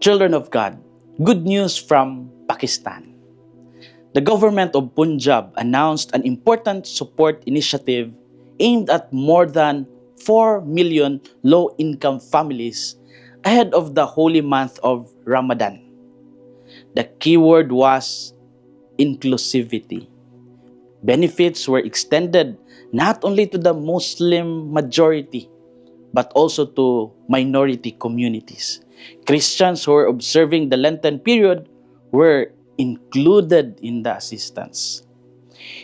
Children of God, good news from Pakistan. The government of Punjab announced an important support initiative aimed at more than 4 million low-income families ahead of the holy month of Ramadan. The keyword was inclusivity. Benefits were extended not only to the Muslim majority, but also to minority communities. Christians who were observing the Lenten period were included in the assistance.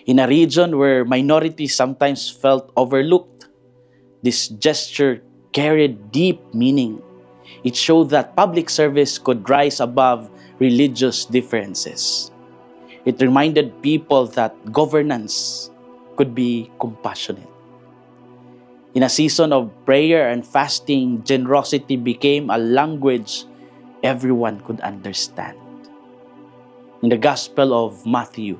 In a region where minorities sometimes felt overlooked, this gesture carried deep meaning. It showed that public service could rise above religious differences. It reminded people that governance could be compassionate. In a season of prayer and fasting, generosity became a language everyone could understand. In the Gospel of Matthew,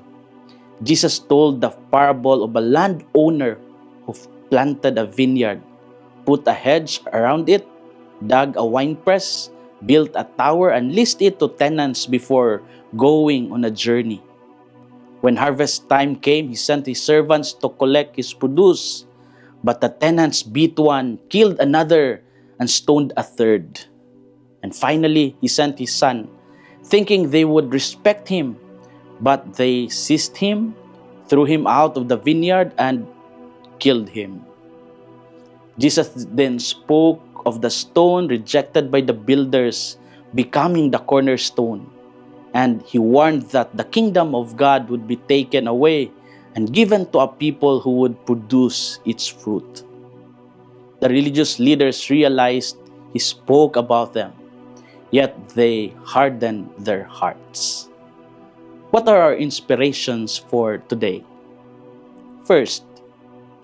Jesus told the parable of a landowner who planted a vineyard, put a hedge around it, dug a winepress, built a tower, and leased it to tenants before going on a journey. When harvest time came, he sent his servants to collect his produce. But the tenants beat one, killed another, and stoned a third. And finally, he sent his son, thinking they would respect him. But they seized him, threw him out of the vineyard, and killed him. Jesus then spoke of the stone rejected by the builders becoming the cornerstone. And he warned that the kingdom of God would be taken away and given to a people who would produce its fruit. The religious leaders realized he spoke about them, yet they hardened their hearts. What are our inspirations for today? First,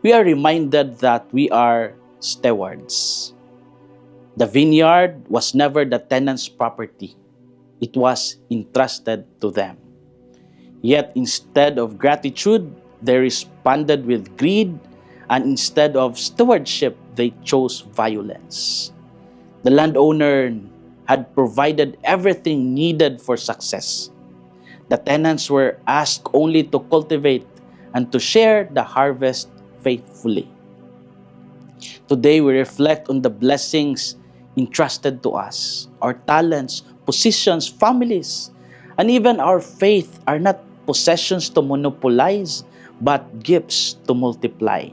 we are reminded that we are stewards. The vineyard was never the tenant's property. It was entrusted to them. Yet instead of gratitude, they responded with greed, and instead of stewardship, they chose violence. The landowner had provided everything needed for success. The tenants were asked only to cultivate and to share the harvest faithfully. Today, we reflect on the blessings entrusted to us. Our talents, positions, families, and even our faith are not possessions to monopolize, but gifts to multiply.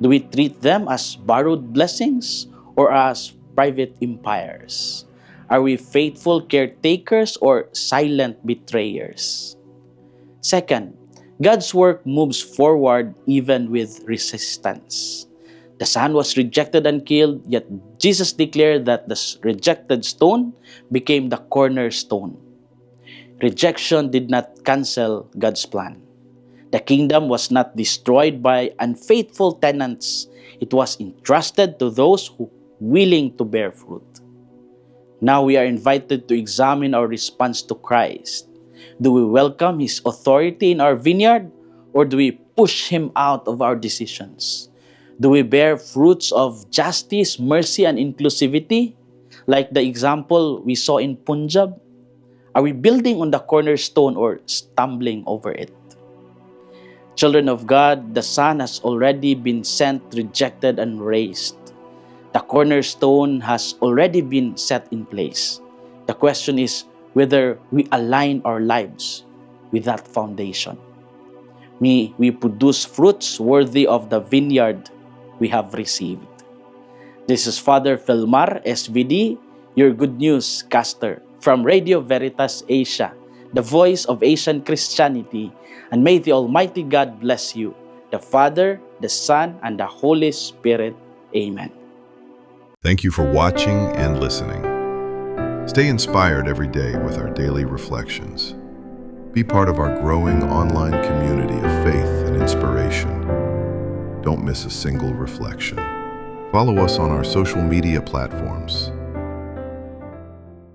Do we treat them as borrowed blessings or as private empires? Are we faithful caretakers or silent betrayers? Second, God's work moves forward even with resistance. The son was rejected and killed, yet Jesus declared that the rejected stone became the cornerstone. Rejection did not cancel God's plan. The kingdom was not destroyed by unfaithful tenants. It was entrusted to those who willing to bear fruit. Now we are invited to examine our response to Christ. Do we welcome His authority in our vineyard, or do we push Him out of our decisions? Do we bear fruits of justice, mercy, and inclusivity, like the example we saw in Punjab? Are we building on the cornerstone or stumbling over it? Children of God, the Son has already been sent, rejected, and raised. The cornerstone has already been set in place. The question is whether we align our lives with that foundation. May we produce fruits worthy of the vineyard we have received. This is Father Felmar, SVD, your Good News caster from Radio Veritas Asia, the voice of Asian Christianity, and may the Almighty God bless you, the Father, the Son, and the Holy Spirit. Amen. Thank you for watching and listening. Stay inspired every day with our daily reflections. Be part of our growing online community of faith and inspiration. Don't miss a single reflection. Follow us on our social media platforms